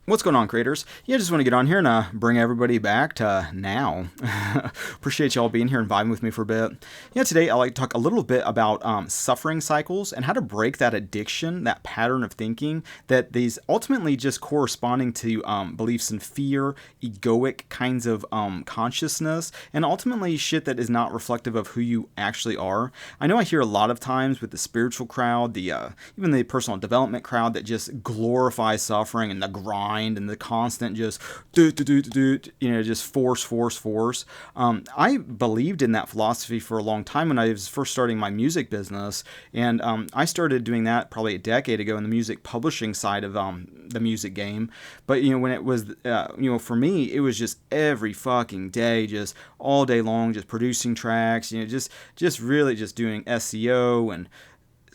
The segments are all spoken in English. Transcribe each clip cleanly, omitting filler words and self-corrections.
What's going on, creators? Yeah, just want to get on here and bring everybody back to now. Appreciate y'all being here and vibing with me for a bit. Yeah, today I'd like to talk a little bit about suffering cycles and how to break that addiction, that pattern of thinking, that these ultimately just corresponding to beliefs in fear, egoic kinds of consciousness, and ultimately shit that is not reflective of who you actually are. I know I hear a lot of times with the spiritual crowd, the even the personal development crowd that just glorifies suffering and the grind and the constant just just force. I believed in that philosophy for a long time when I was first starting my music business, and I started doing that probably a decade ago in the music publishing side of the music game. But when it was for me, it was just every fucking day, just all day long, just producing tracks, just really just doing SEO and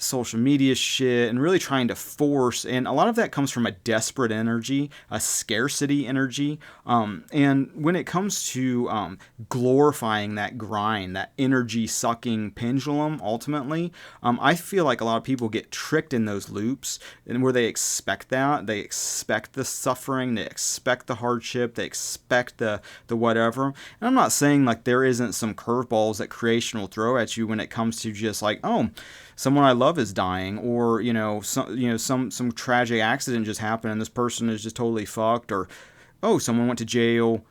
social media shit and really trying to force, and a lot of that comes from a desperate energy, a scarcity energy, and when it comes to glorifying that grind, that energy sucking pendulum, ultimately, I feel like a lot of people get tricked in those loops, and where they expect the suffering, they expect the hardship, they expect the whatever. And I'm not saying like there isn't some curveballs that creation will throw at you when it comes to just like, oh, someone I love is dying, or some tragic accident just happened and this person is just totally fucked, or oh, someone went to jail,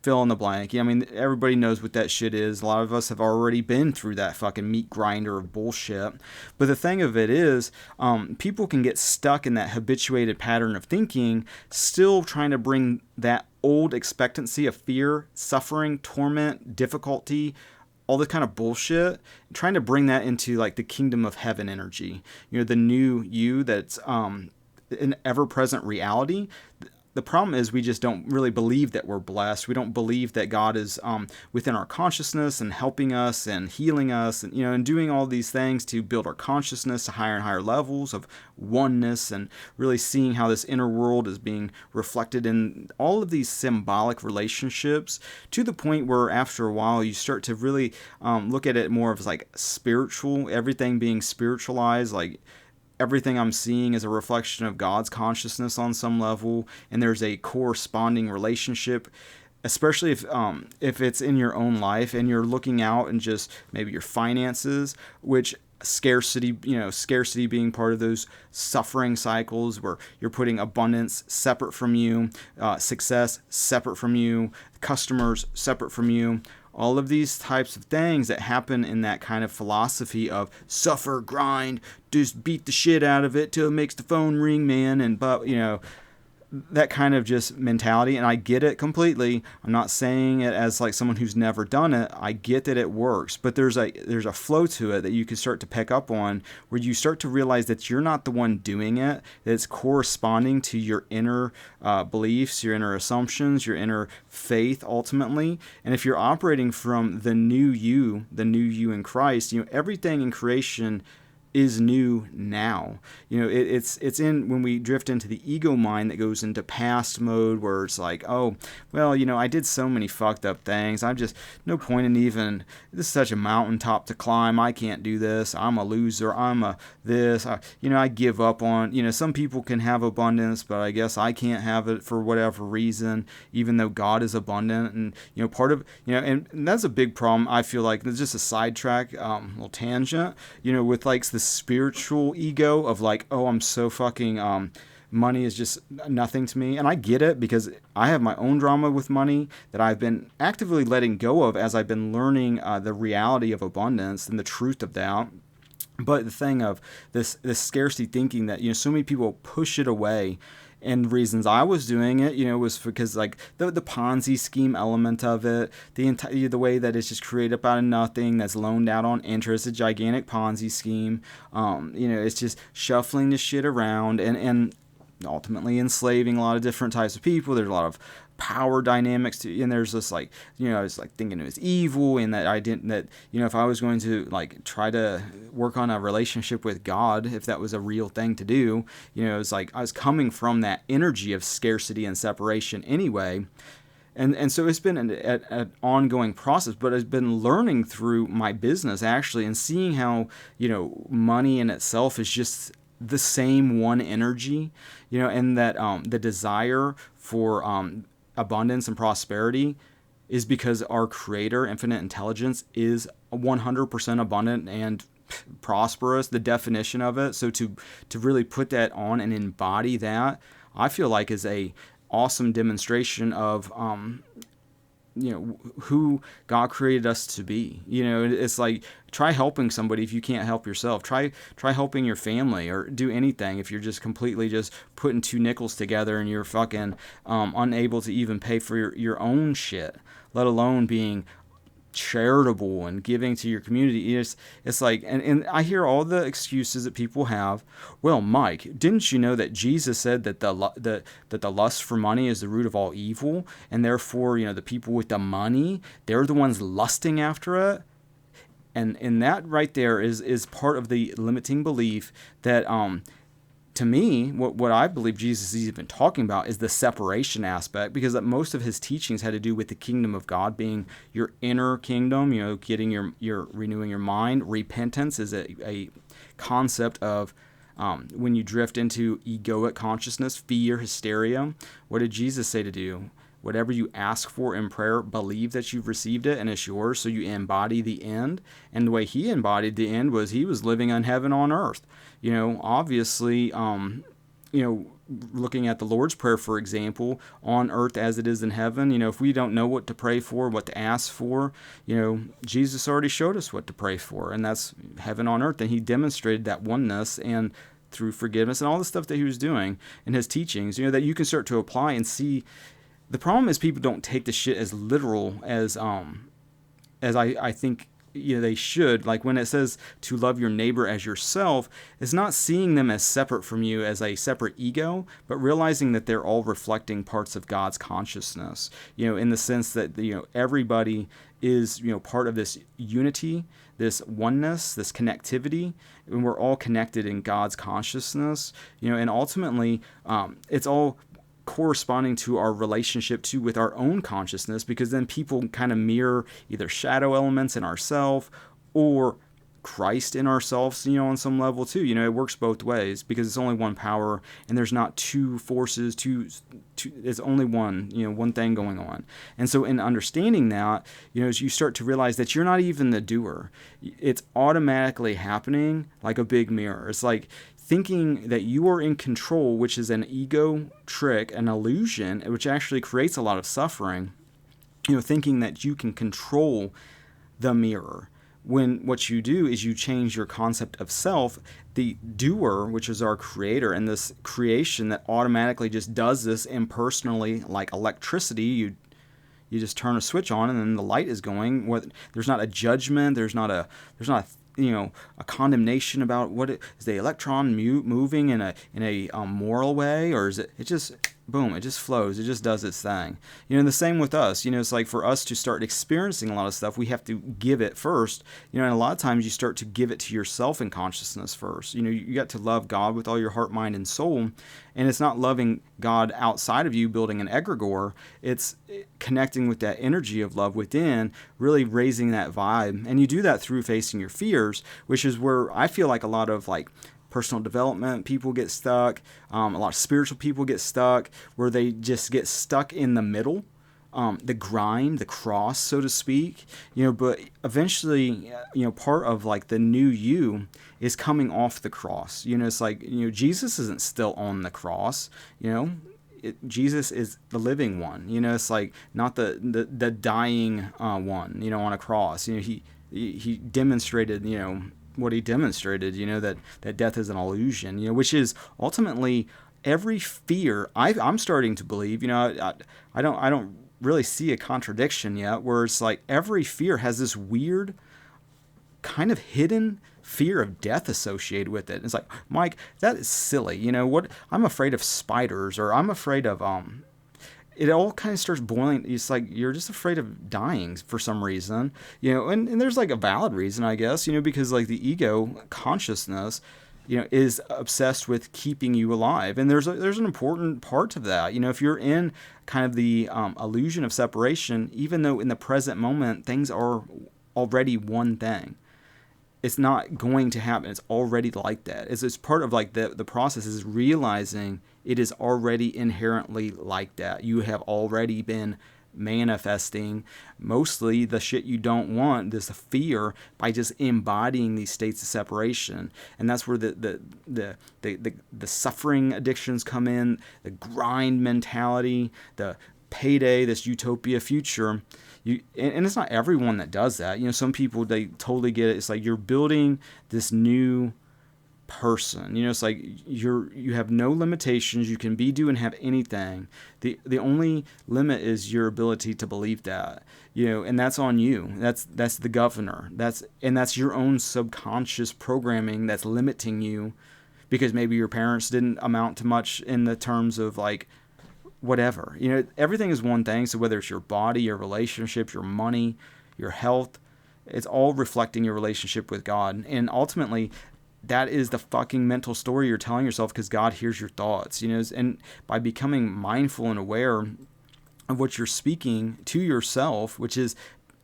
fill in the blank. I mean, everybody knows what that shit is. A lot of us have already been through that fucking meat grinder of bullshit. But the thing of it is, people can get stuck in that habituated pattern of thinking, still trying to bring that old expectancy of fear, suffering, torment, difficulty, all this kind of bullshit, trying to bring that into like the kingdom of heaven energy. The new you that's an ever-present reality. The problem is we just don't really believe that we're blessed. We don't believe that God is within our consciousness and helping us and healing us, and doing all these things to build our consciousness to higher and higher levels of oneness, and really seeing how this inner world is being reflected in all of these symbolic relationships, to the point where after a while you start to really look at it more of like spiritual, everything being spiritualized, like everything I'm seeing is a reflection of God's consciousness on some level, and there's a corresponding relationship, especially if it's in your own life and you're looking out and just maybe your finances, which scarcity being part of those suffering cycles where you're putting abundance separate from you, success separate from you, customers separate from you. All of these types of things that happen in that kind of philosophy of suffer, grind, just beat the shit out of it till it makes the phone ring, man, and that kind of just mentality. And I get it completely. I'm not saying it as like someone who's never done it. I get that it works, but there's a flow to it that you can start to pick up on, where you start to realize that you're not the one doing it, that it's corresponding to your inner beliefs, your inner assumptions, your inner faith ultimately. And if you're operating from the new you in Christ, everything in creation is new now. It's in when we drift into the ego mind that goes into past mode, where it's like, oh, well, I did so many fucked up things. I'm just no point in even, this is such a mountaintop to climb. I can't do this. I'm a loser. I'm a this. I give up on, some people can have abundance, but I guess I can't have it for whatever reason, even though God is abundant. And, part of, and that's a big problem. I feel like it's just a sidetrack, little tangent, with like the spiritual ego of like, oh, I'm so fucking money is just nothing to me. And I get it, because I have my own drama with money that I've been actively letting go of as I've been learning the reality of abundance and the truth of that. But the thing of this scarcity thinking that, so many people push it away. And reasons I was doing it, was because like the Ponzi scheme element of it, the way that it's just created up out of nothing, that's loaned out on interest, a gigantic Ponzi scheme. It's just shuffling the shit around and ultimately enslaving a lot of different types of people. There's a lot of power dynamics to, and there's this like, it's like thinking it was evil, and that I didn't, that, if I was going to like try to work on a relationship with God, if that was a real thing to do, it's like I was coming from that energy of scarcity and separation anyway. And so it's been an ongoing process, but I've been learning through my business actually, and seeing how, money in itself is just the same one energy, and that the desire for abundance and prosperity is because our creator, infinite intelligence, is 100% abundant and prosperous, the definition of it. So to really put that on and embody that, I feel like is a awesome demonstration of who God created us to be. It's like, try helping somebody if you can't help yourself. Try helping your family, or do anything if you're just completely just putting two nickels together and you're fucking unable to even pay for your own shit, let alone being charitable and giving to your community. It's like, and I hear all the excuses that people have. Well, Mike, didn't you know that Jesus said that the lust for money is the root of all evil, and therefore, the people with the money, they're the ones lusting after it? And that right there is part of the limiting belief that to me, what I believe Jesus is even talking about is the separation aspect, because most of his teachings had to do with the kingdom of God being your inner kingdom, getting your renewing your mind. Repentance is a concept of when you drift into egoic consciousness, fear, hysteria. What did Jesus say to do? Whatever you ask for in prayer, believe that you've received it and it's yours, so you embody the end. And the way he embodied the end was he was living on heaven on earth. Obviously, looking at the Lord's Prayer, for example, on earth as it is in heaven, if we don't know what to pray for, what to ask for, Jesus already showed us what to pray for, and that's heaven on earth. And he demonstrated that oneness and through forgiveness and all the stuff that he was doing in his teachings, that you can start to apply and see. The problem is people don't take the shit as literal as I think they should. Like when it says to love your neighbor as yourself, it's not seeing them as separate from you, as a separate ego, but realizing that they're all reflecting parts of God's consciousness. In the sense that everybody is part of this unity, this oneness, this connectivity, and we're all connected in God's consciousness. And ultimately, it's all corresponding to our relationship with our own consciousness, because then people kind of mirror either shadow elements in ourselves or Christ in ourselves, on some level too. It works both ways, because it's only one power and there's not two forces, it's only one, one thing going on. And so in understanding that, as you start to realize that you're not even the doer, it's automatically happening like a big mirror. It's like thinking that you are in control, which is an ego trick, an illusion, which actually creates a lot of suffering. Thinking that you can control the mirror, when what you do is you change your concept of self. The doer, which is our creator, and this creation that automatically just does this impersonally, like electricity. You just turn a switch on and then the light is going. There's not a judgment. There's not a a condemnation about is the electron moving in a moral way, or is it just boom, it just flows, it just does its thing. And the same with us. It's like for us to start experiencing a lot of stuff, we have to give it first. And a lot of times you start to give it to yourself in consciousness first. You got to love God with all your heart, mind, and soul. And it's not loving God outside of you, building an egregore. It's connecting with that energy of love within, really raising that vibe. And you do that through facing your fears, which is where I feel like a lot of personal development people get stuck. A lot of spiritual people get stuck, where they just get stuck in the middle, the grind, the cross, so to speak. But eventually, part of the new you is coming off the cross. It's like, Jesus isn't still on the cross. Jesus is the living one. It's like not the dying one. On a cross. He demonstrated. What he demonstrated, that death is an illusion, which is ultimately every fear. I'm starting to believe, I don't really see a contradiction yet, where it's like every fear has this weird kind of hidden fear of death associated with it. It's like, Mike, that is silly. What? I'm afraid of spiders, or I'm afraid of it all kind of starts boiling. It's like you're just afraid of dying for some reason, and there's a valid reason, I guess, because the ego consciousness, is obsessed with keeping you alive. And there's an important part to that. If you're in kind of the illusion of separation, even though in the present moment things are already one thing, it's not going to happen. It's already like that. It's part of like the process is realizing it is already inherently like that. You have already been manifesting mostly the shit you don't want, this fear, by just embodying these states of separation. And that's where the suffering addictions come in, the grind mentality, the payday, this utopia future. And it's not everyone that does that. Some people, they totally get it. It's like you're building this new person. It's like you have no limitations. You can be, do, and have anything. The only limit is your ability to believe that. And that's on you. That's the governor. That's your own subconscious programming that's limiting you, because maybe your parents didn't amount to much in the terms of like whatever. Everything is one thing. So whether it's your body, your relationships, your money, your health, it's all reflecting your relationship with God. And ultimately, that is the fucking mental story you're telling yourself, because God hears your thoughts. And by becoming mindful and aware of what you're speaking to yourself, which is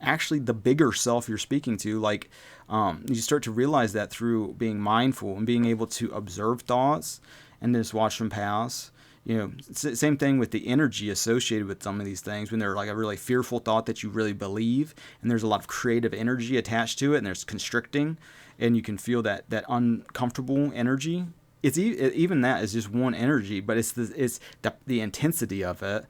actually the bigger self you're speaking to, like you start to realize that through being mindful and being able to observe thoughts and just watch them pass. Same thing with the energy associated with some of these things. When they're like a really fearful thought that you really believe, and there's a lot of creative energy attached to it, and there's constricting, and you can feel that uncomfortable energy. It's even that is just one energy, but it's the intensity of it,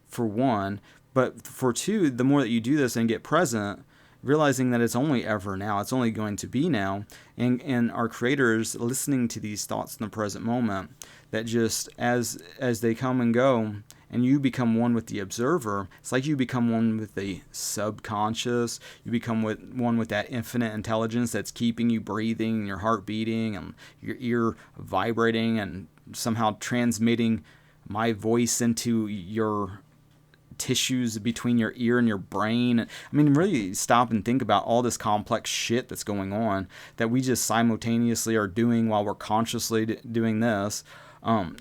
for one. But for two, the more that you do this and get present, realizing that it's only ever now, it's only going to be now, and our Creator is listening to these thoughts in the present moment, that just as they come and go, and you become one with the observer, it's like you become one with the subconscious. You become one with that infinite intelligence that's keeping you breathing, and your heart beating, and your ear vibrating, and somehow transmitting my voice into your tissues between your ear and your brain. I mean, really stop and think about all this complex shit that's going on that we just simultaneously are doing while we're consciously doing this.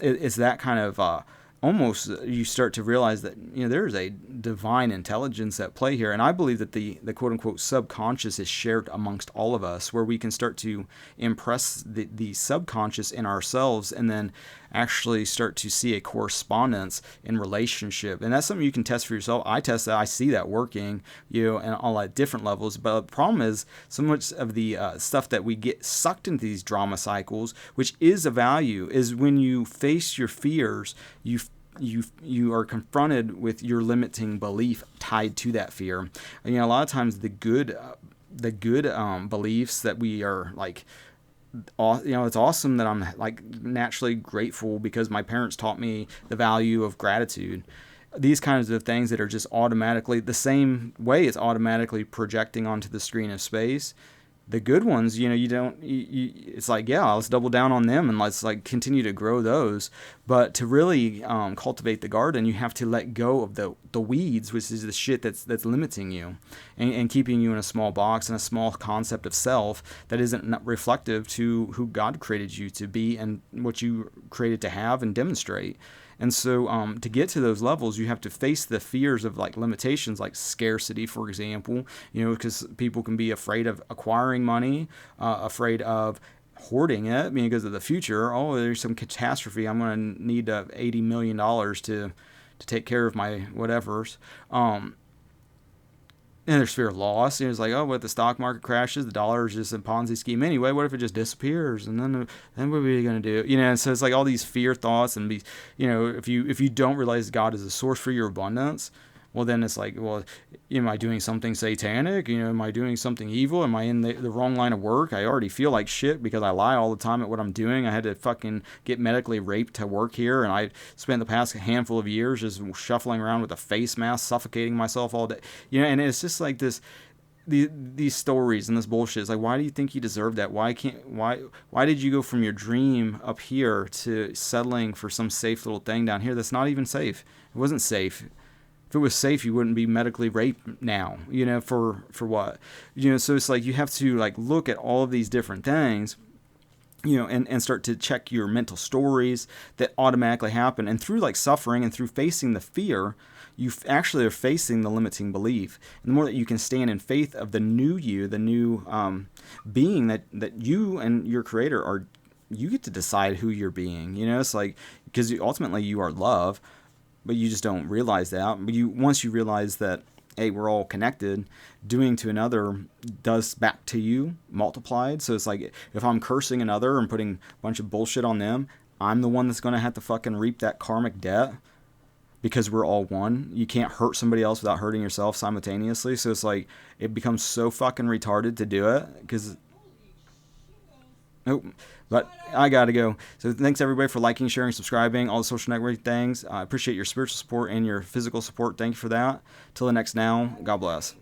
It's that kind of almost, you start to realize that there's a divine intelligence at play here. And I believe that the quote unquote subconscious is shared amongst all of us, where we can start to impress the subconscious in ourselves, and then actually start to see a correspondence in relationship. And that's something you can test for yourself. I test that. I see that working, and all at different levels. But the problem is so much of the stuff that we get sucked into these drama cycles, which is a value, is when you face your fears, you are confronted with your limiting belief tied to that fear. And, a lot of times the good beliefs that we are like, it's awesome that I'm like naturally grateful because my parents taught me the value of gratitude. These kinds of things that are just automatically the same way it's automatically projecting onto the screen of space. The good ones, it's like, yeah, let's double down on them and let's like continue to grow those. But to really cultivate the garden, you have to let go of the weeds, which is the shit that's limiting you and keeping you in a small box and a small concept of self that isn't reflective to who God created you to be and what you created to have and demonstrate. And so to get to those levels, you have to face the fears of like limitations, like scarcity, for example, because people can be afraid of acquiring money, afraid of hoarding it, because of the future. Oh, there's some catastrophe. I'm going to need $80 million to take care of my whatevers. And there's fear of loss. It's like, what if the stock market crashes? The dollar is just a Ponzi scheme anyway. What if it just disappears? And then what are we going to do? And so it's like all these fear thoughts, and if you don't realize God is a source for your abundance, well, then it's like, well, am I doing something satanic? Am I doing something evil? Am I in the wrong line of work? I already feel like shit because I lie all the time at what I'm doing. I had to fucking get medically raped to work here, and I spent the past handful of years just shuffling around with a face mask, suffocating myself all day. And it's just like this. These stories and this bullshit. It's like, why do you think you deserve that? Why did you go from your dream up here to settling for some safe little thing down here that's not even safe? It wasn't safe. If it was safe, you wouldn't be medically raped now, for what? So it's like you have to like look at all of these different things, and start to check your mental stories that automatically happen. And through like suffering and through facing the fear, you actually are facing the limiting belief. And the more that you can stand in faith of the new you, the new being that you and your creator are, you get to decide who you're being. It's like, because ultimately you are love, but you just don't realize that. But once you realize that, hey, we're all connected, doing to another does back to you multiplied. So it's like, if I'm cursing another and putting a bunch of bullshit on them, I'm the one that's going to have to fucking reap that karmic debt, because we're all one. You can't hurt somebody else without hurting yourself simultaneously. So it's like, it becomes so fucking retarded to do it, because but I gotta go. So thanks everybody for liking, sharing, subscribing, all the social network things. I appreciate your spiritual support and your physical support. Thank you for that. Till the next now, God bless.